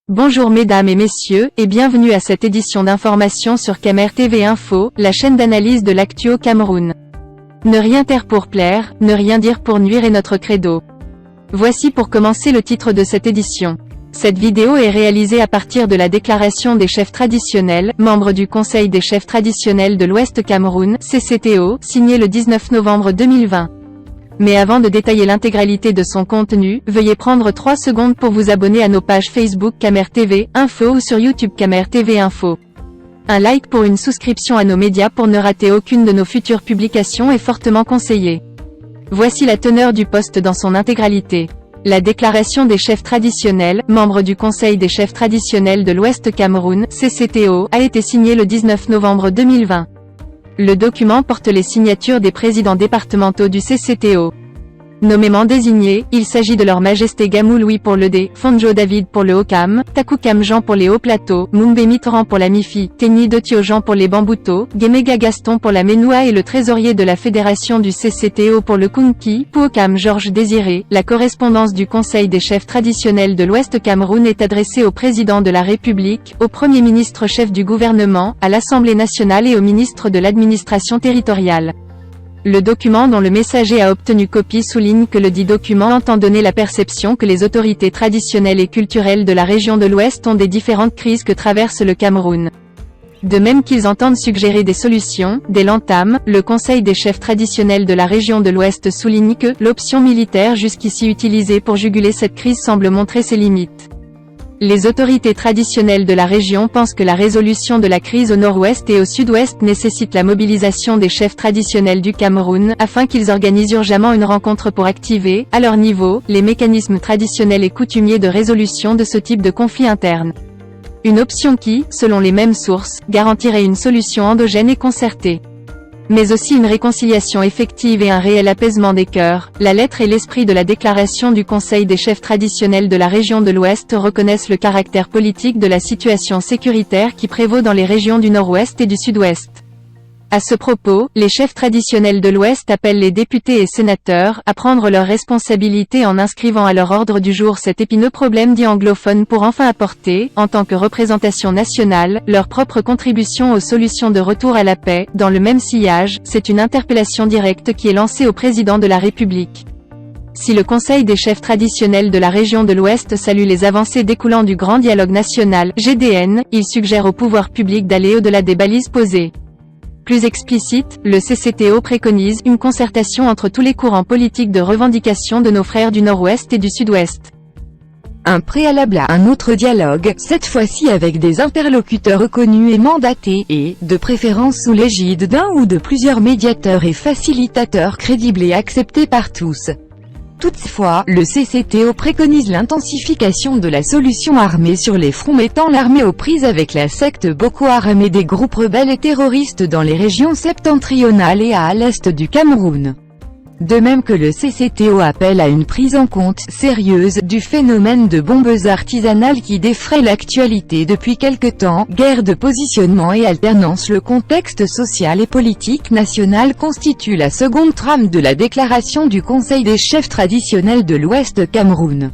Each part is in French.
Bonjour mesdames et messieurs, et bienvenue à cette édition d'information sur Camer TV Info, la chaîne d'analyse de l'actu au Cameroun. Ne rien taire pour plaire, ne rien dire pour nuire est notre credo. Voici pour commencer le titre de cette édition. Cette vidéo est réalisée à partir de la déclaration des chefs traditionnels, membres du Conseil des chefs traditionnels de l'Ouest Cameroun, CCTO, signée le 19 novembre 2020. Mais avant de détailler l'intégralité de son contenu, veuillez prendre 3 secondes pour vous abonner à nos pages Facebook Camer TV Info ou sur YouTube Camer TV Info. Un like pour une souscription à nos médias pour ne rater aucune de nos futures publications est fortement conseillé. Voici la teneur du post dans son intégralité. La déclaration des chefs traditionnels, membres du Conseil des chefs traditionnels de l'Ouest Cameroun, CCTO, a été signée le 19 novembre 2020. Le document porte les signatures des présidents départementaux du CCTO. Nommément désignés, il s'agit de Leur Majesté Gamou Louis pour le D, Fonjo David pour le Haut-Cam, Takoukam Jean pour les Hauts-Plateaux, Mumbe Mitran pour la Mifi, Teni Dotio Jean pour les Bambouto, Gemega Gaston pour la Ménoua et le trésorier de la fédération du CCTO pour le Kunki, Pouokam Georges Désiré. La correspondance du Conseil des chefs traditionnels de l'Ouest Cameroun est adressée au Président de la République, au Premier ministre chef du gouvernement, à l'Assemblée nationale et au ministre de l'administration territoriale. Le document dont le messager a obtenu copie souligne que le dit document entend donner la perception que les autorités traditionnelles et culturelles de la région de l'Ouest ont des différentes crises que traverse le Cameroun. De même qu'ils entendent suggérer des solutions, dès l'entame, le Conseil des chefs traditionnels de la région de l'Ouest souligne que l'option militaire jusqu'ici utilisée pour juguler cette crise semble montrer ses limites. Les autorités traditionnelles de la région pensent que la résolution de la crise au nord-ouest et au sud-ouest nécessite la mobilisation des chefs traditionnels du Cameroun, afin qu'ils organisent urgemment une rencontre pour activer, à leur niveau, les mécanismes traditionnels et coutumiers de résolution de ce type de conflit interne. Une option qui, selon les mêmes sources, garantirait une solution endogène et concertée. Mais aussi une réconciliation effective et un réel apaisement des cœurs. La lettre et l'esprit de la déclaration du Conseil des chefs traditionnels de la région de l'Ouest reconnaissent le caractère politique de la situation sécuritaire qui prévaut dans les régions du Nord-Ouest et du Sud-Ouest. À ce propos, les chefs traditionnels de l'Ouest appellent les députés et sénateurs à prendre leurs responsabilités en inscrivant à leur ordre du jour cet épineux problème dit anglophone pour enfin apporter, en tant que représentation nationale, leur propre contribution aux solutions de retour à la paix. Dans le même sillage, c'est une interpellation directe qui est lancée au président de la République. Si le Conseil des chefs traditionnels de la région de l'Ouest salue les avancées découlant du Grand Dialogue National, GDN, il suggère au pouvoir public d'aller au-delà des balises posées. Plus explicite, le CCTO préconise une concertation entre tous les courants politiques de revendication de nos frères du Nord-Ouest et du Sud-Ouest. Un préalable à un autre dialogue, cette fois-ci avec des interlocuteurs reconnus et mandatés, et, de préférence sous l'égide d'un ou de plusieurs médiateurs et facilitateurs crédibles et acceptés par tous. Toutefois, le CCTO préconise l'intensification de la solution armée sur les fronts mettant l'armée aux prises avec la secte Boko Haram et des groupes rebelles et terroristes dans les régions septentrionales et à l'est du Cameroun. De même que le CCTO appelle à une prise en compte sérieuse du phénomène de bombes artisanales qui défraie l'actualité depuis quelque temps, guerre de positionnement et alternance. Le contexte social et politique national constitue la seconde trame de la déclaration du Conseil des chefs traditionnels de l'Ouest Cameroun.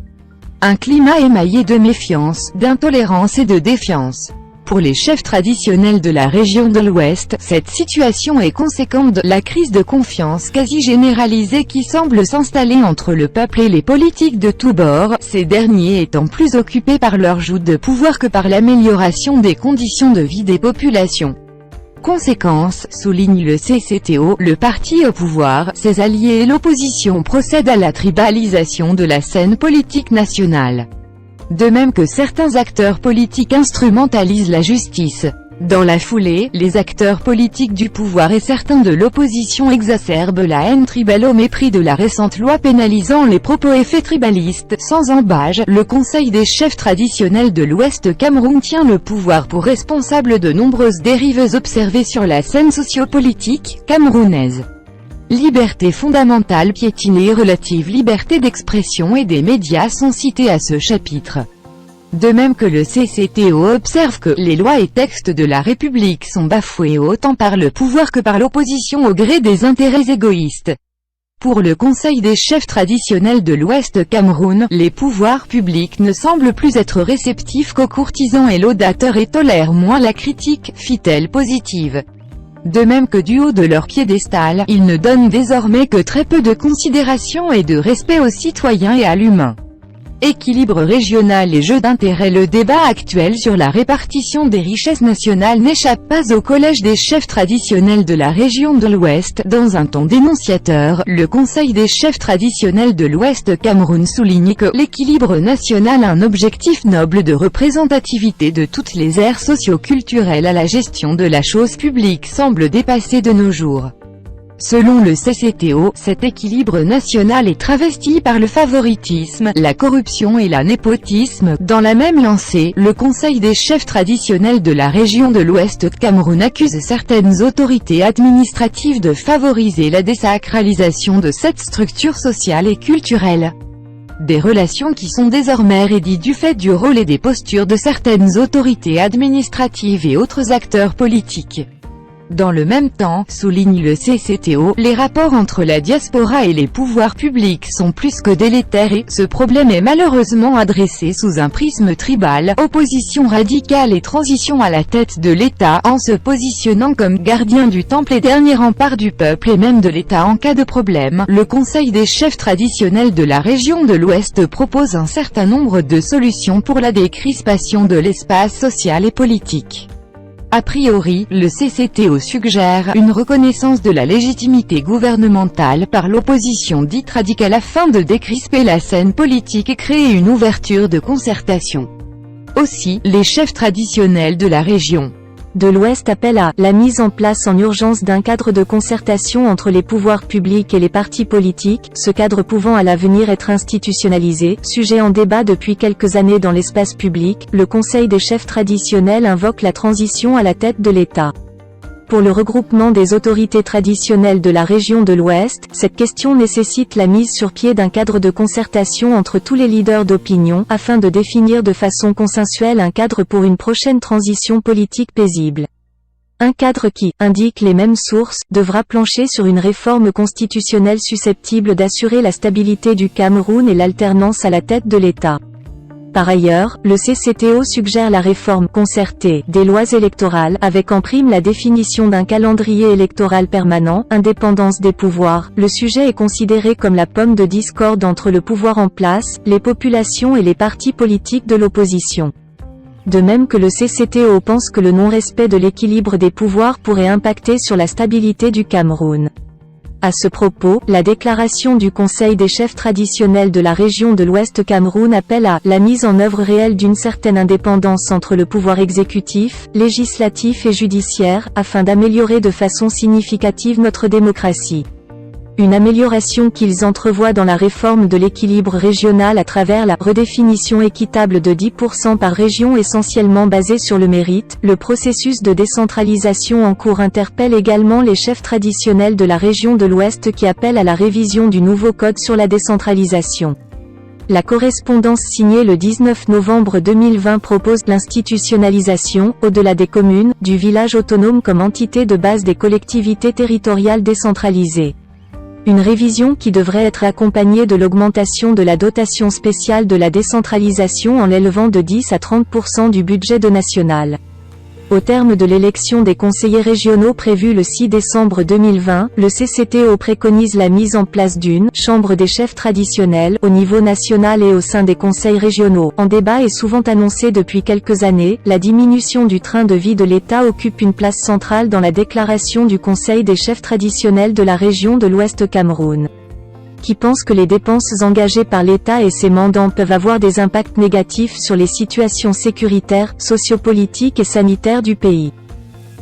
Un climat émaillé de méfiance, d'intolérance et de défiance. Pour les chefs traditionnels de la région de l'Ouest, cette situation est conséquente de la crise de confiance quasi généralisée qui semble s'installer entre le peuple et les politiques de tous bords, ces derniers étant plus occupés par leur joute de pouvoir que par l'amélioration des conditions de vie des populations. Conséquence, souligne le CCTO, le parti au pouvoir, ses alliés et l'opposition procèdent à la tribalisation de la scène politique nationale. De même que certains acteurs politiques instrumentalisent la justice. Dans la foulée, les acteurs politiques du pouvoir et certains de l'opposition exacerbent la haine tribale au mépris de la récente loi pénalisant les propos et faits tribalistes. Sans embâge, le Conseil des chefs traditionnels de l'Ouest Cameroun tient le pouvoir pour responsable de nombreuses dérives observées sur la scène sociopolitique camerounaise. Liberté fondamentale piétinée, relative liberté d'expression et des médias sont cités à ce chapitre. De même que le CCTO observe que les lois et textes de la République sont bafoués autant par le pouvoir que par l'opposition au gré des intérêts égoïstes. Pour le Conseil des chefs traditionnels de l'Ouest Cameroun, les pouvoirs publics ne semblent plus être réceptifs qu'aux courtisans et laudateurs et tolèrent moins la critique, fit-elle positive. De même que du haut de leur piédestal, ils ne donnent désormais que très peu de considération et de respect aux citoyens et à l'humain. Équilibre régional et jeu d'intérêt. Le débat actuel sur la répartition des richesses nationales n'échappe pas au collège des chefs traditionnels de la région de l'Ouest. Dans un ton dénonciateur, le Conseil des chefs traditionnels de l'Ouest Cameroun souligne que l'équilibre national, un objectif noble de représentativité de toutes les aires socio-culturelles à la gestion de la chose publique, semble dépassé de nos jours. Selon le CCTO, cet équilibre national est travesti par le favoritisme, la corruption et la népotisme. Dans la même lancée, le Conseil des chefs traditionnels de la région de l'Ouest Cameroun accuse certaines autorités administratives de favoriser la désacralisation de cette structure sociale et culturelle. Des relations qui sont désormais raidies du fait du rôle et des postures de certaines autorités administratives et autres acteurs politiques. Dans le même temps, souligne le CCTO, les rapports entre la diaspora et les pouvoirs publics sont plus que délétères et ce problème est malheureusement adressé sous un prisme tribal, opposition radicale et transition à la tête de l'État, en se positionnant comme gardien du temple et dernier rempart du peuple et même de l'État en cas de problème. Le Conseil des chefs traditionnels de la région de l'Ouest propose un certain nombre de solutions pour la décrispation de l'espace social et politique. A priori, le CCTO suggère une reconnaissance de la légitimité gouvernementale par l'opposition dite radicale afin de décrisper la scène politique et créer une ouverture de concertation. Aussi, les chefs traditionnels de la région de l'Ouest appellent à la mise en place en urgence d'un cadre de concertation entre les pouvoirs publics et les partis politiques, ce cadre pouvant à l'avenir être institutionnalisé. Sujet en débat depuis quelques années dans l'espace public, le Conseil des chefs traditionnels invoque la transition à la tête de l'État. Pour le regroupement des autorités traditionnelles de la région de l'Ouest, cette question nécessite la mise sur pied d'un cadre de concertation entre tous les leaders d'opinion, afin de définir de façon consensuelle un cadre pour une prochaine transition politique paisible. Un cadre qui, indiquent les mêmes sources, devra plancher sur une réforme constitutionnelle susceptible d'assurer la stabilité du Cameroun et l'alternance à la tête de l'État. Par ailleurs, le CCTO suggère la réforme concertée des lois électorales, avec en prime la définition d'un calendrier électoral permanent, indépendance des pouvoirs. Le sujet est considéré comme la pomme de discorde entre le pouvoir en place, les populations et les partis politiques de l'opposition. De même que le CCTO pense que le non-respect de l'équilibre des pouvoirs pourrait impacter sur la stabilité du Cameroun. À ce propos, la déclaration du Conseil des chefs traditionnels de la région de l'Ouest Cameroun appelle à la mise en œuvre réelle d'une certaine indépendance entre le pouvoir exécutif, législatif et judiciaire, afin d'améliorer de façon significative notre démocratie. Une amélioration qu'ils entrevoient dans la réforme de l'équilibre régional à travers la redéfinition équitable de 10% par région essentiellement basée sur le mérite. Le processus de décentralisation en cours interpelle également les chefs traditionnels de la région de l'Ouest qui appellent à la révision du nouveau code sur la décentralisation. La correspondance signée le 19 novembre 2020 propose l'institutionnalisation, au-delà des communes, du village autonome comme entité de base des collectivités territoriales décentralisées. Une révision qui devrait être accompagnée de l'augmentation de la dotation spéciale de la décentralisation en l'élevant de 10 à 30% du budget national. Au terme de l'élection des conseillers régionaux prévue le 6 décembre 2020, le CCTO préconise la mise en place d'une « chambre des chefs traditionnels » au niveau national et au sein des conseils régionaux. En débat et souvent annoncé depuis quelques années, la diminution du train de vie de l'État occupe une place centrale dans la déclaration du Conseil des chefs traditionnels de la région de l'Ouest Cameroun, qui pense que les dépenses engagées par l'État et ses mandants peuvent avoir des impacts négatifs sur les situations sécuritaires, sociopolitiques et sanitaires du pays.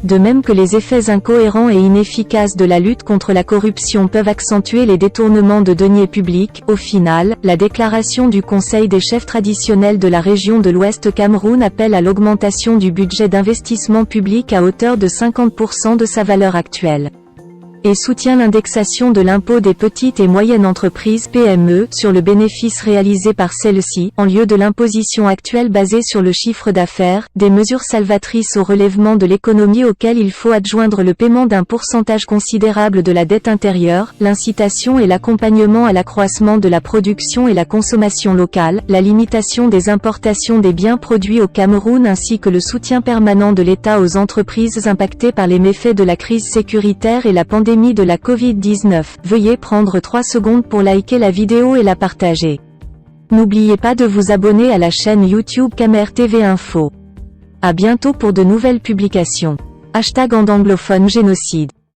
De même que les effets incohérents et inefficaces de la lutte contre la corruption peuvent accentuer les détournements de deniers publics. Au final, la déclaration du Conseil des chefs traditionnels de la région de l'Ouest Cameroun appelle à l'augmentation du budget d'investissement public à hauteur de 50% de sa valeur actuelle. et soutient l'indexation de l'impôt des petites et moyennes entreprises (PME) sur le bénéfice réalisé par celles-ci, en lieu de l'imposition actuelle basée sur le chiffre d'affaires, des mesures salvatrices au relèvement de l'économie auxquelles il faut adjoindre le paiement d'un pourcentage considérable de la dette intérieure, l'incitation et l'accompagnement à l'accroissement de la production et la consommation locale, la limitation des importations des biens produits au Cameroun ainsi que le soutien permanent de l'État aux entreprises impactées par les méfaits de la crise sécuritaire et la pandémie de la Covid-19. Veuillez prendre 3 secondes pour liker la vidéo et la partager. N'oubliez pas de vous abonner à la chaîne YouTube Camer TV Info. À bientôt pour de nouvelles publications. #anglophone génocide.